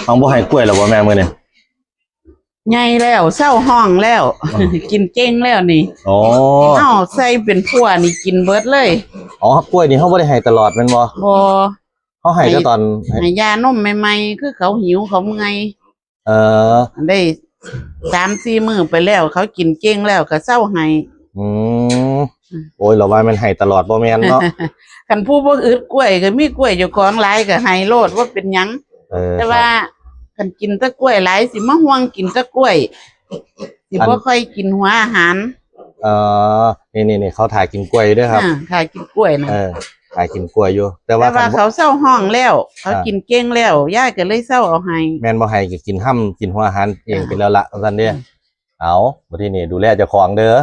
เอาบ่ให้กล้วยหรอบ่แม่มื้อนี้ใหญ่แล้วเศร้าห้องแล้วกินเก่งแล้วนี่อ๋อใส่เป็นพั่วนี่กินเบิดเลยอ๋อกล้วยนี่เฮาบ่ได้ให้ตลอดแม่นบ่เฮาให้แต่ตอนให้ยานมใหม่ๆคือเขาหิวเขาเมื่อยได้3-4 มื้อไปแล้วเขากินเก่งแล้วก็เศร้าให้โอ้ยเราว่ามันให้ตลอดบ่แม่นเนาะคันผู้บ่อึดกล้วยก็มีกล้วยเจ้าของหลายก็ให้โลดว่าเป็นหยังแต่ว่าคันกินแต่กล้วยหลายสิมาห่วงกินแต่กล้วยสิบ่ค่อยกินหัวอาหารนี่เขาถ่ายกินกล้วยด้วยครับถ่ายกินกล้วยนะถ่ายกินกล้วยอยู่แต่ว่าเขาเศร้าห้องแล้วเขากินเก่งแล้วย่าก็เลยเศร้าเอาให้แม่นบ่ให้ก็กินห้ำกินหัวอาหารเองไปแล้วละซั่นเด้เอาบัดนี้ดูแลเจ้าของเด้อ